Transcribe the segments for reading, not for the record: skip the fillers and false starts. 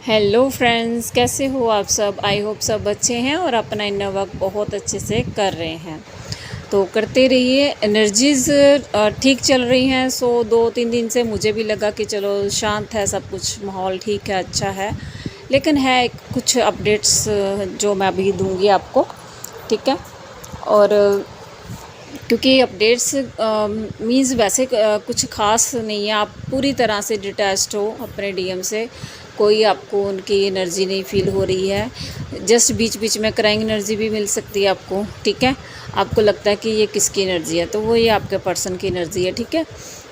Hello friends, कैसे हो आप सब। आई होप सब अच्छे हैं और अपना इन वर्क बहुत अच्छे से कर रहे हैं। तो करते रहिए। एनर्जीज़ ठीक चल रही हैं। सो 2-3 दिन से मुझे भी लगा कि चलो शांत है सब कुछ, माहौल ठीक है, अच्छा है। लेकिन है कुछ अपडेट्स जो मैं अभी दूंगी आपको, ठीक है। और क्योंकि अपडेट्स मीन्स वैसे कुछ ख़ास नहीं है। आप पूरी तरह से डिटैच्ड हो अपने डीएम से, कोई आपको उनकी एनर्जी नहीं फील हो रही है। जस्ट बीच बीच में क्राइंग एनर्जी भी मिल सकती है आपको, ठीक है। आपको लगता है कि ये किसकी एनर्जी है, तो वो ये आपके पर्सन की एनर्जी है, ठीक है।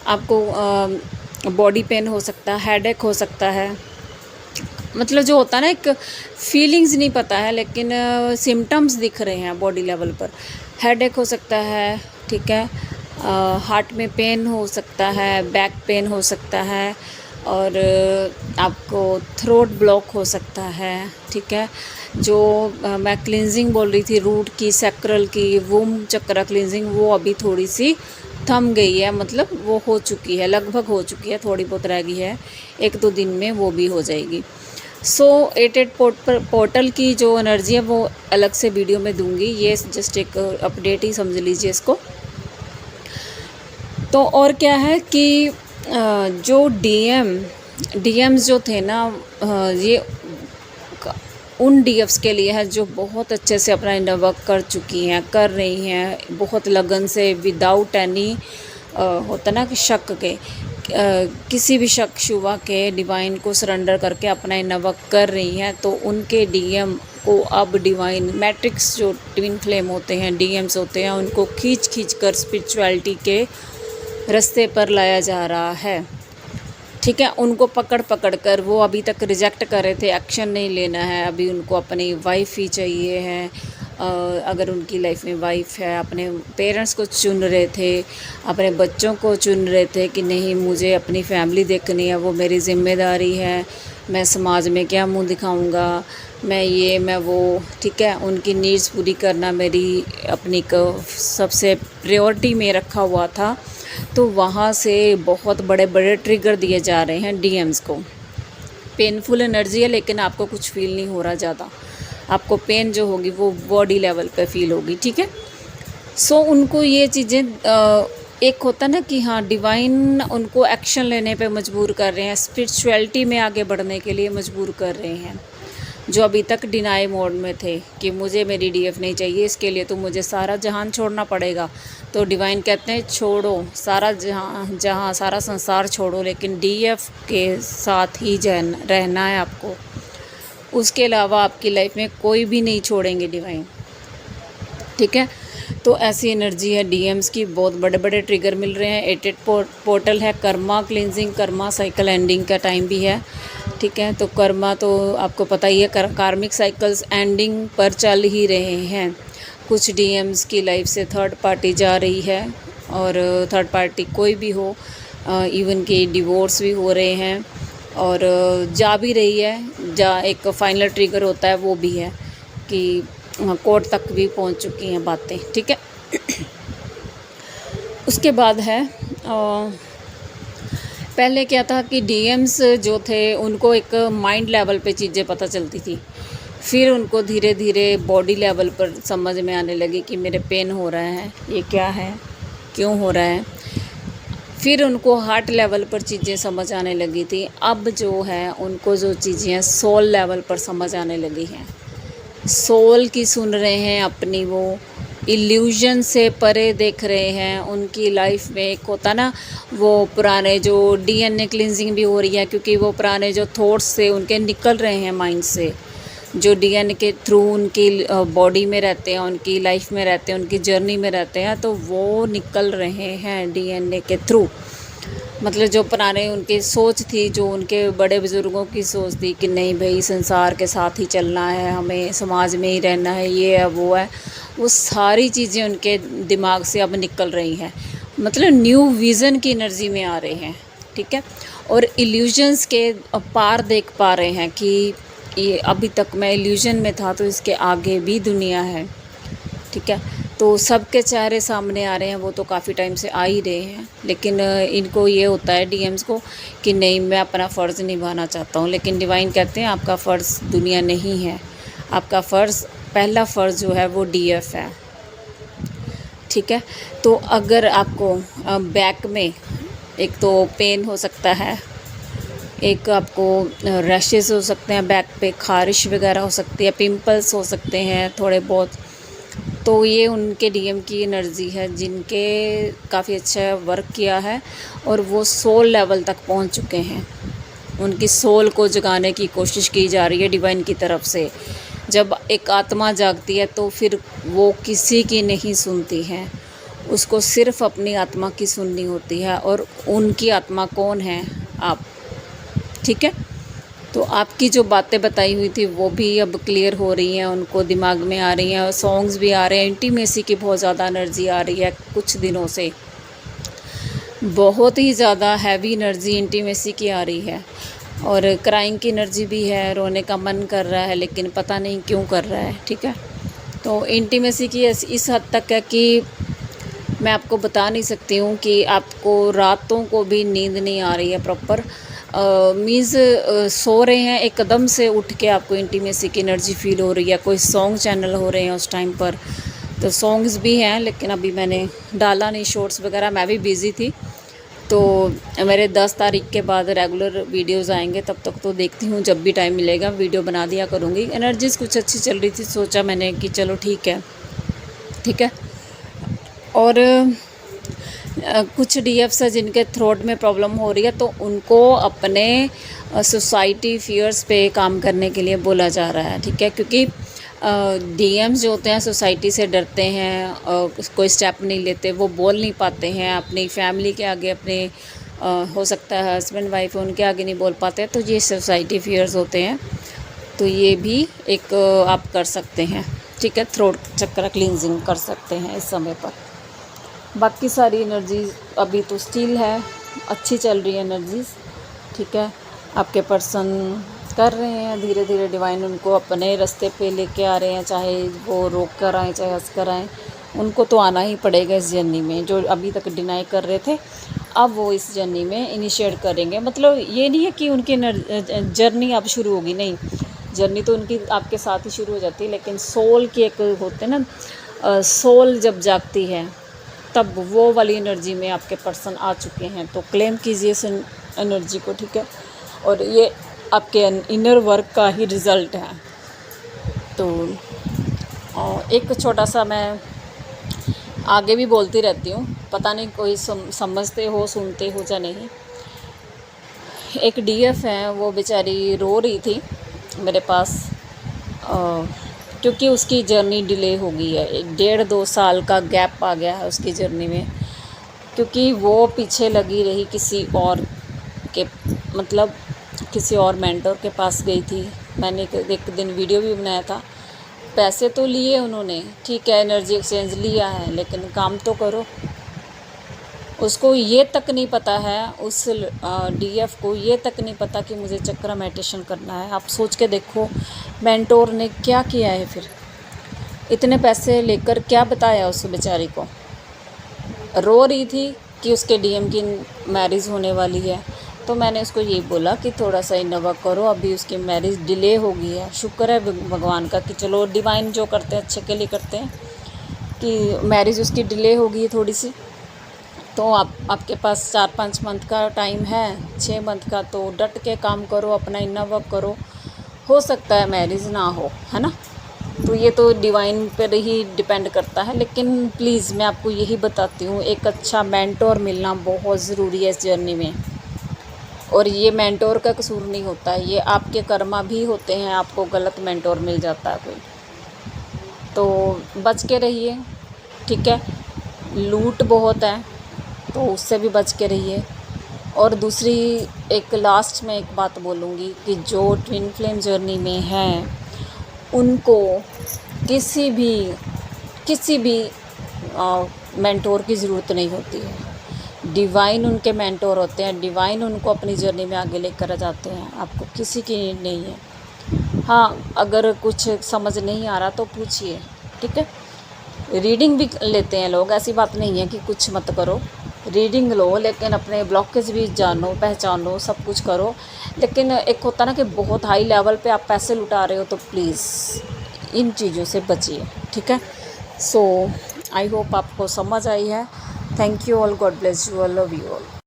आपको बॉडी पेन हो सकता है, हेडेक हो सकता है। मतलब जो होता है ना, एक फीलिंग्स नहीं पता है लेकिन सिम्टम्स दिख रहे हैं बॉडी लेवल पर। हेडेक हो सकता है, ठीक है। हार्ट में पेन हो सकता है, बैक पेन हो सकता है, और आपको थ्रोट ब्लॉक हो सकता है, ठीक है। जो मैं क्लिनजिंग बोल रही थी रूट की, सैक्रल की, वूम चक्रा क्लिनजिंग, वो अभी थोड़ी सी थम गई है। मतलब वो हो चुकी है, लगभग हो चुकी है, थोड़ी बहुत रह गई है। 1-2 दिन में वो भी हो जाएगी। सो 88 पोर्टल की जो एनर्जी है वो अलग से वीडियो में दूंगी। ये जस्ट एक अपडेट ही समझ लीजिए इसको। तो और क्या है कि जो डीएम्स जो थे ना, ये उन डीएफ्स के लिए है जो बहुत अच्छे से अपना इनर वर्क कर चुकी हैं, कर रही हैं बहुत लगन से, विदाउट एनी होता ना कि शक के, किसी भी शक शुबा के डिवाइन को सरेंडर करके अपना इनर वर्क कर रही हैं। तो उनके डीएम को अब डिवाइन मैट्रिक्स, जो ट्विन फ्लेम होते हैं, डीएम्स होते हैं, उनको खींच खींच कर स्पिरिचुअलिटी के रास्ते पर लाया जा रहा है, ठीक है। उनको पकड़ पकड़ कर, वो अभी तक रिजेक्ट कर रहे थे, एक्शन नहीं लेना है, अभी उनको अपनी वाइफ ही चाहिए है। अगर उनकी लाइफ में वाइफ है, अपने पेरेंट्स को चुन रहे थे, अपने बच्चों को चुन रहे थे कि नहीं मुझे अपनी फैमिली देखनी है, वो मेरी ज़िम्मेदारी है, मैं समाज में क्या मुंह दिखाऊंगा, मैं ये मैं वो, ठीक है। उनकी नीड्स पूरी करना मेरी अपनी सबसे प्रायोरिटी में रखा हुआ था। तो वहाँ से बहुत बड़े बड़े ट्रिगर दिए जा रहे हैं डीएम्स को। पेनफुल एनर्जी है लेकिन आपको कुछ फील नहीं हो रहा ज़्यादा। आपको पेन जो होगी वो बॉडी लेवल पे फील होगी, ठीक है। सो उनको ये चीज़ें एक होता ना कि हाँ, डिवाइन उनको एक्शन लेने पे मजबूर कर रहे हैं, स्पिरिचुअलिटी में आगे बढ़ने के लिए मजबूर कर रहे हैं। जो अभी तक डिनाई मोड में थे कि मुझे मेरी डीएफ नहीं चाहिए, इसके लिए तो मुझे सारा जहान छोड़ना पड़ेगा। तो डिवाइन कहते हैं छोड़ो सारा जहां सारा संसार छोड़ो, लेकिन डीएफ के साथ ही रहना है आपको। उसके अलावा आपकी लाइफ में कोई भी नहीं छोड़ेंगे डिवाइन, ठीक है। तो ऐसी एनर्जी है डीएम्स की, बहुत बड़े बड़े ट्रिगर मिल रहे हैं। 88 पोर्टल है, Karma cleansing, Karma cycle ending का टाइम भी है, ठीक है। तो कर्मा तो आपको पता ही है, कार्मिक साइकिल्स एंडिंग पर चल ही रहे हैं। कुछ डीएम्स की लाइफ से थर्ड पार्टी जा रही है, और थर्ड पार्टी कोई भी हो, इवन के डिवोर्स भी हो रहे हैं, और जा भी रही है। एक फाइनल ट्रिगर होता है वो भी है कि कोर्ट तक भी पहुंच चुकी हैं बातें, ठीक है। उसके बाद है पहले क्या था कि डीएम्स जो थे उनको एक माइंड लेवल पे चीज़ें पता चलती थी, फिर उनको धीरे धीरे बॉडी लेवल पर समझ में आने लगी कि मेरे पेन हो रहा है, ये क्या है, क्यों हो रहा है। फिर उनको हार्ट लेवल पर चीज़ें समझ आने लगी थी। अब जो है उनको जो चीज़ें हैं सोल लेवल पर समझ आने लगी हैं। सोल की सुन रहे हैं अपनी, वो इल्यूजन से परे देख रहे हैं। उनकी लाइफ में एक होता ना, वो पुराने जो डीएनए क्लिनजिंग भी हो रही है, क्योंकि वो पुराने जो थॉट्स से उनके निकल रहे हैं माइंड से, जो डीएनए के थ्रू उनकी बॉडी में रहते हैं, उनकी लाइफ में रहते हैं, उनकी जर्नी में रहते हैं, तो वो निकल रहे हैं डीएनए के थ्रू। मतलब जो पुराने उनकी सोच थी, जो उनके बड़े बुज़ुर्गों की सोच थी कि नहीं भाई संसार के साथ ही चलना है, हमें समाज में ही रहना है, ये है वो है, वो सारी चीज़ें उनके दिमाग से अब निकल रही हैं। मतलब न्यू विज़न की एनर्जी में आ रहे हैं, ठीक है। और इल्यूजन्स के पार देख पा रहे हैं कि ये अभी तक मैं इल्यूजन में था, तो इसके आगे भी दुनिया है, ठीक है। तो सबके चेहरे सामने आ रहे हैं, वो तो काफ़ी टाइम से आ ही रहे हैं, लेकिन इनको ये होता है डीएम्स को कि नहीं, मैं अपना फ़र्ज़ निभाना चाहता हूँ। लेकिन डिवाइन कहते हैं आपका फ़र्ज़ दुनिया नहीं है, आपका फ़र्ज़, पहला फ़र्ज़ जो है वो डीएफ है, ठीक है। तो अगर आपको बैक में एक तो पेन हो सकता है, एक आपको रैशेस हो सकते हैं बैक पे, ख़ारिश वगैरह हो सकती है, पिंपल्स हो सकते हैं थोड़े बहुत, तो ये उनके डीएम की एनर्जी है जिनके काफ़ी अच्छा वर्क किया है और वो सोल लेवल तक पहुंच चुके हैं। उनकी सोल को जगाने की कोशिश की जा रही है डिवाइन की तरफ से। जब एक आत्मा जागती है तो फिर वो किसी की नहीं सुनती है, उसको सिर्फ़ अपनी आत्मा की सुननी होती है। और उनकी आत्मा कौन है? आप, ठीक है। तो आपकी जो बातें बताई हुई थी वो भी अब क्लियर हो रही हैं, उनको दिमाग में आ रही हैं, और सॉन्ग्स भी आ रहे हैं। इंटीमेसी की बहुत ज़्यादा एनर्जी आ रही है कुछ दिनों से, बहुत ही ज़्यादा हैवी एनर्जी इंटीमेसी की आ रही है। और क्राइंग की एनर्जी भी है, रोने का मन कर रहा है लेकिन पता नहीं क्यों कर रहा है, ठीक है। तो इंटीमेसी की इस हद तक है कि मैं आपको बता नहीं सकती हूँ कि आपको रातों को भी नींद नहीं आ रही है प्रॉपर। मीन्स सो रहे हैं, एकदम से उठ के आपको इंटीमेसी की एनर्जी फ़ील हो रही है। कोई सॉन्ग चैनल हो रहे हैं उस टाइम पर, तो सॉन्ग्स भी हैं, लेकिन अभी मैंने डाला नहीं शॉर्ट्स वगैरह, मैं भी बिज़ी थी। तो मेरे 10 तारीख के बाद रेगुलर वीडियोस आएंगे, तब तक तो देखती हूँ, जब भी टाइम मिलेगा वीडियो बना दिया करूँगी। एनर्जीज़ कुछ अच्छी चल रही थी, सोचा मैंने कि चलो ठीक है, ठीक है। और कुछ डीएफ्स है जिनके थ्रोट में प्रॉब्लम हो रही है, तो उनको अपने सोसाइटी फियर्स पे काम करने के लिए बोला जा रहा है, ठीक है। क्योंकि डीएम्स जो होते हैं सोसाइटी से डरते हैं, कोई स्टेप नहीं लेते, वो बोल नहीं पाते हैं अपनी फैमिली के आगे, अपने हो सकता है हस्बैंड वाइफ उनके आगे नहीं बोल पाते हैं, तो ये सोसाइटी फियर्स होते हैं। तो ये भी एक आप कर सकते हैं, ठीक है। थ्रोट चक्र क्लींजिंग कर सकते हैं इस समय पर। बाकी सारी एनर्जीज अभी तो स्टिल है, अच्छी चल रही है एनर्जीज़, ठीक है। आपके पर्सन कर रहे हैं धीरे धीरे, डिवाइन उनको अपने रास्ते पे लेके आ रहे हैं, चाहे वो रोक कर आएँ चाहे हंस कर आएँ, उनको तो आना ही पड़ेगा इस जर्नी में। जो अभी तक डिनाई कर रहे थे, अब वो इस जर्नी में इनिशिएट करेंगे। मतलब ये नहीं है कि उनकी जर्नी अब शुरू होगी, नहीं, जर्नी तो उनकी आपके साथ ही शुरू हो जाती है, लेकिन सोल की एक होते हैं ना, सोल जब जागती है तब वो वाली एनर्जी में आपके पर्सन आ चुके हैं। तो क्लेम कीजिए इस एनर्जी को, ठीक है। और ये आपके इनर वर्क का ही रिज़ल्ट है। तो एक छोटा सा, मैं आगे भी बोलती रहती हूँ, पता नहीं कोई समझते हो, सुनते हो या नहीं। एक डीएफ है, वो बेचारी रो रही थी मेरे पास, क्योंकि उसकी जर्नी डिले हो गई है। 1.5-2 साल का गैप आ गया है उसकी जर्नी में, क्योंकि वो पीछे लगी रही किसी और के, मतलब किसी और मेंटर के पास गई थी। मैंने एक दिन वीडियो भी बनाया था। पैसे तो लिए उन्होंने, ठीक है, एनर्जी एक्सचेंज लिया है, लेकिन काम तो करो। उसको ये तक नहीं पता है, उस डीएफ को ये तक नहीं पता कि मुझे चक्र मेडिटेशन करना है। आप सोच के देखो, मेंटोर ने क्या किया है फिर, इतने पैसे लेकर क्या बताया उस बेचारी को। रो रही थी कि उसके डीएम की मैरिज होने वाली है, तो मैंने उसको यही बोला कि थोड़ा सा इनोवा करो, अभी उसकी मैरिज डिले हो गई है। शुक्र है भगवान का कि चलो डिवाइन जो करते हैं अच्छे के लिए करते हैं, कि मैरिज उसकी डिले हो गई है थोड़ी सी। तो आपके पास 4-5 मंथ का टाइम है, 6 मंथ का, तो डट के काम करो, अपना इतना वर्क करो, हो सकता है मैरिज ना हो, है ना। तो ये तो डिवाइन पर ही डिपेंड करता है। लेकिन प्लीज़ मैं आपको यही बताती हूँ, एक अच्छा मेंटोर मिलना बहुत ज़रूरी है इस जर्नी में। और ये मेंटोर का कसूर नहीं होता है, ये आपके कर्मा भी होते हैं, आपको गलत मेंटोर मिल जाता है कोई, तो बच के रहिए, ठीक है। लूट बहुत है, तो उससे भी बच के रहिए। और दूसरी, एक लास्ट में एक बात बोलूँगी कि जो ट्विन फ्लेम जर्नी में हैं, उनको किसी भी मेंटोर की ज़रूरत नहीं होती है। डिवाइन उनके मेंटोर होते हैं, डिवाइन उनको अपनी जर्नी में आगे लेकर जाते हैं, आपको किसी की नीड नहीं है। हाँ, अगर कुछ समझ नहीं आ रहा तो पूछिए, ठीक है। रीडिंग भी लेते हैं लोग, ऐसी बात नहीं है कि कुछ मत करो, रीडिंग लो लेकिन अपने ब्लॉकेज भी जानो, पहचानो, सब कुछ करो। लेकिन एक होता ना कि बहुत हाई लेवल पे आप पैसे लुटा रहे हो, तो प्लीज़ इन चीज़ों से बचिए, ठीक है। सो आई होप आपको समझ आई है। Thank you all, God bless you all, love you all.